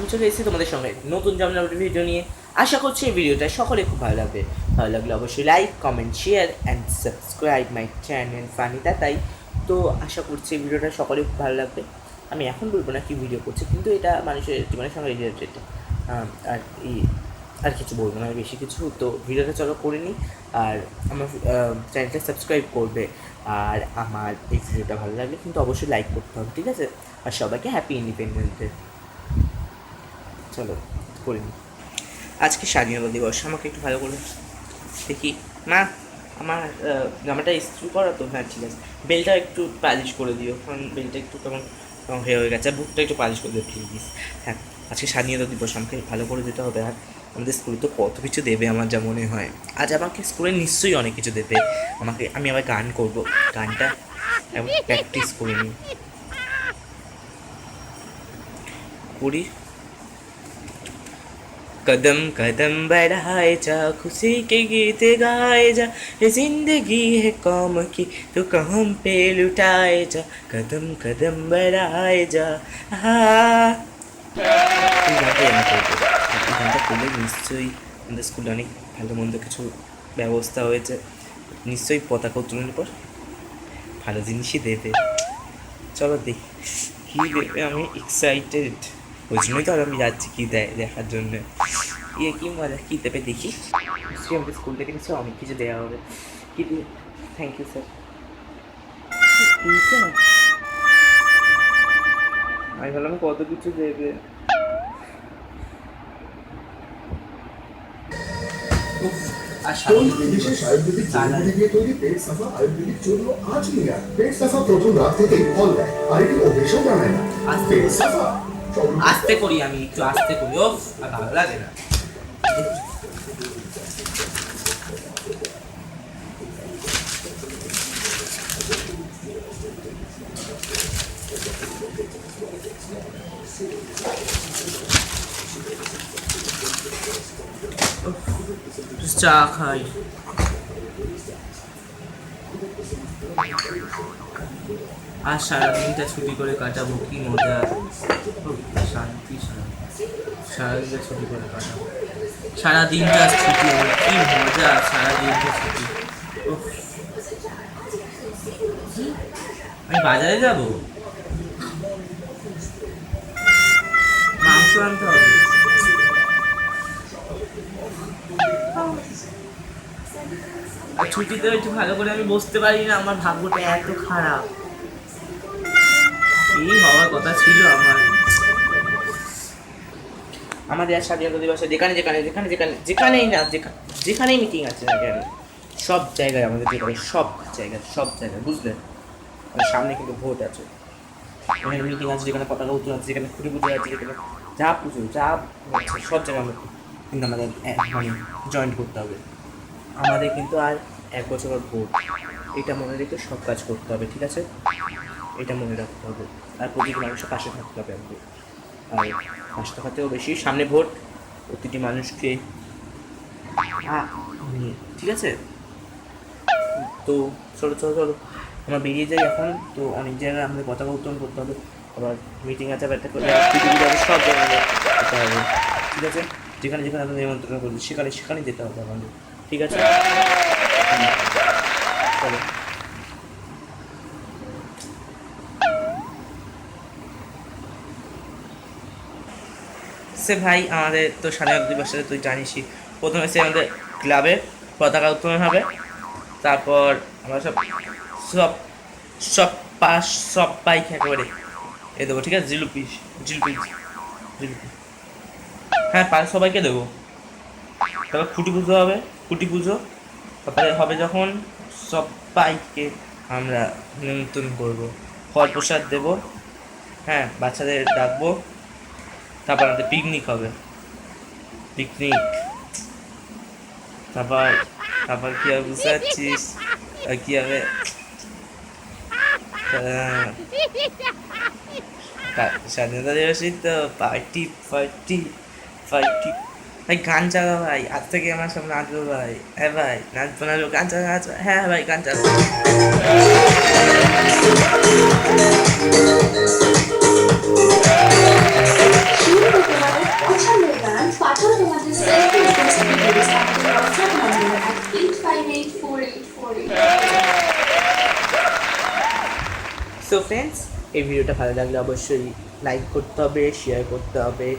আমি চলে এসেছি তোমাদের সঙ্গে নতুন জমজমাট ভিডিও নিয়ে। আশা করছি এই ভিডিওটা সকলে খুব ভালো লাগবে। ভালো লাগলে অবশ্যই like, comment, share and subscribe my channel funny তাই। তো আশা করছি এই ভিডিওটা সকলে খুব ভালো লাগবে। আমি এখন বলবো না কি ভিডিও করছি, কিন্তু এটা মানুষের জীবনের সঙ্গে রিলেটেড। আর আর কিছু বলবো না বেশি কিছু। তো ভিডিওটা চলো করে নিই। আর আমার চ্যানেলটা সাবস্ক্রাইব করবে। আর আমার এই ভিডিওটা ভালো লাগলে কিন্তু অবশ্যই লাইক করতে হবে, ঠিক আছে? আর সবাইকে হ্যাপি ইন্ডিপেন্ডেন্স ডে। চলো করে নিই। আজকে স্বাধীনতা দিবস, আমাকে একটু ভালো করে দেখি। মা, আমার জামাটা ইস্ত্রি করা তো? হ্যাঁ ঠিক আছে। বেলটা একটু পালিশ করে দিও, কারণ বেলটা একটু কেমন হয়ে গেছে। বুকটা একটু পালিশ করে দিও প্লিজ। হ্যাঁ, আজকে স্বাধীনতা দিবস, আমাকে ভালো করে দিতে হবে। আর আমাদের স্কুলে তো কত কিছু দেবে আমার যা মনে হয়। আজ আমাকে স্কুলে নিশ্চয়ই অনেক কিছু দেবে আমি আবার গান করব। গানটা প্র্যাকটিস করে নিই করি। कदम कदम बढ़ाए जा, खुशी के गीत गाए जा, ये जिंदगी है कौम की तो कहम पे लुटाए जा, कदम कदम बढ़ाए जा। এই গানটাই আমি করবো। এই গানটা করলে নিশ্চয়ই আমাদের স্কুলে অনেক ভালো মন্দ কিছু ব্যবস্থা হয়েছে, নিশ্চয়ই পতাকা উত্তোলনের পর ভালো জিনিসই দেবে। চলো দেখি কী দেবে, আমি এক্সাইটেড। ওই জন্যই তো আর আমি যাচ্ছি কী দেয় দেখার জন্য। কি মজা, কী দেবে দেখি। নিশ্চয়ই আমাদের স্কুল থেকে নিশ্চয়ই অনেক কিছু দেওয়া হবে। কী দিয়ে? Thank you sir. আমি ভাবলাম কত কিছু দেবে। বিশেষ আয়ুর্বেদিক জড়িবুটি দিয়ে তৈরি পেট সাফা আয়ুর্বেদিক চূর্ণ আজ নিয়ে আয়। পেট সাফা প্রথম রাত থেকেই ফল দেয়, আর এটি অভ্যেসও জানায় না। পেট সাফা আস্তে করি, আমি একটু আস্তে করি। ও ভালো লাগে না। চা খাই। আর সারাদিনটা ছুটি করে কাটাবো, কি মজা, শান্তি। সারাদিনটা ছুটি করে কাটাবো, সারাদিনটা ছুটি হবে, কি মজা। সারাদিনটা ছুটি। আমি বাজারে যাবো, মাংস আনতে হবে। আর ছুটিতে একটু ভালো করে আমি বসতে পারি না, আমার ভাগ্যটা এত খারাপ। এই হওয়ার কথা ছিল আমার। আমাদের আর স্বাধীনতা দিবসে যেখানে যেখানে যেখানে যেখানে যেখানেই না যেখানেই মিটিং আছে না কেন, সব জায়গায় আমাদের যেখানে সব জায়গায় বুঝলেন। আর সামনে কিন্তু ভোট আছে, ওখানে মিটিং আছে, যেখানে পতাকা উত্তোলন আছে, যেখানে খুঁটি পুজো আছে, যেখানে যা পুজো যা হচ্ছে সব জায়গায় আমরা কিন্তু আমাদের মানে জয়েন করতে হবে। আমাদের কিন্তু আর 1 বছর ভোট, এটা মনে রেখে সব কাজ করতে হবে, ঠিক আছে? এটা মনে রাখতে হবে। আর প্রতিটি মানুষের পাশে থাকতে হবে আমাদের। আর পাশে থাকাতেও বেশি, সামনে ভোট, প্রতিটি মানুষকে ঠিক আছে? তো চলো চলো চলো, আমরা বেরিয়ে যাই এখন। তো অনেক জায়গায় আমাদের পতাকা উত্তোলন করতে হবে, আবার মিটিং আছে, ব্যাপারটা করে সব জায়গায় যেতে হবে, ঠিক আছে? যেখানে যেখানে আমরা নিমন্ত্রণ করবো সেখানে সেখানে যেতে হবে আমাদের, ঠিক আছে? চলো। সে ভাই, আমাদের তো স্বাধীনতা দিবসে তুই জানিসই, প্রথমে সে আমাদের ক্লাবে পতাকা উত্তোলন হবে। তারপর আমরা সব সব সব পাস সব বাইক একেবারে এ দেবো, ঠিক আছে? জিলিপি জিলিপি জিলিপি, হ্যাঁ সবাইকে দেবো। তারপর খুঁটি পুজো হবে, খুঁটি পুজো তারপরে হবে যখন সব বাইককে আমরা নিমন্ত্রণ করবো, ফল প্রসাদ দেবো, হ্যাঁ বাচ্চাদের ডাকবো। তারপর আমাদের পিকনিক হবে, পিকনিক। তারপর তারপর কি হবে বুঝতে পারছিস? কি হবে? স্বাধীনতা দিবসই তো পার্টি পার্টি পার্টি। ভাই গান চালাও ভাই, আজ থেকে আমার সব নাচবো ভাই। হ্যাঁ ভাই নাচবো নাচবো, গান চালা নাচবো। হ্যাঁ ভাই গান চালাবো। ফ্রেন্ডস, এই ভিডিওটা ভালো লাগলে অবশ্যই লাইক করতে হবে, শেয়ার করতে হবে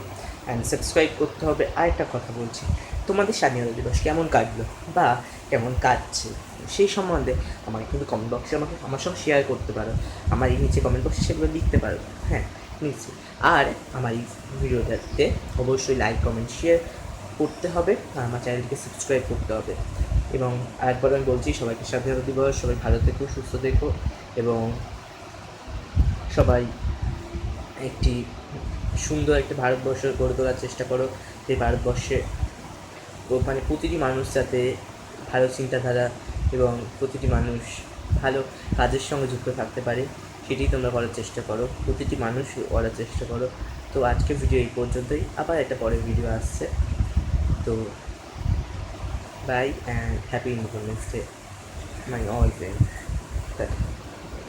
অ্যান্ড সাবস্ক্রাইব করতে হবে। আর একটা কথা বলছি, তোমাদের স্বাধীনতা দিবস কেমন কাটলো বা কেমন কাটছে সেই সম্বন্ধে আমাকে কিন্তু কমেন্ট বক্সে আমার সঙ্গে শেয়ার করতে পারো, আমার এই নিচে কমেন্ট বক্সে সেগুলো লিখতে পারো। হ্যাঁ, নিচে। আর আমার এই ভিডিওটাতে অবশ্যই লাইক কমেন্ট শেয়ার করতে হবে আর আমার চ্যানেলটিকে সাবস্ক্রাইব করতে হবে। এবং আরেকবার আমি বলছি, সবাইকে স্বাধীনতা দিবস, সবাই ভালো থেকো, সুস্থ থেকো এবং সবাই একটি সুন্দর একটা ভারতবর্ষ গড়ে তোলার চেষ্টা করো। যে ভারতবর্ষে মানে প্রতিটি মানুষ যাতে ভালো চিন্তাধারা এবং প্রতিটি মানুষ ভালো কাজের সঙ্গে যুক্ত থাকতে পারে, সেটাই তোমরা করার চেষ্টা করো, প্রতিটি মানুষ করার চেষ্টা করো। তো আজকের ভিডিও এই পর্যন্তই, আবার একটা পরের ভিডিও আসছে। তো bye and happy independence day my all friend.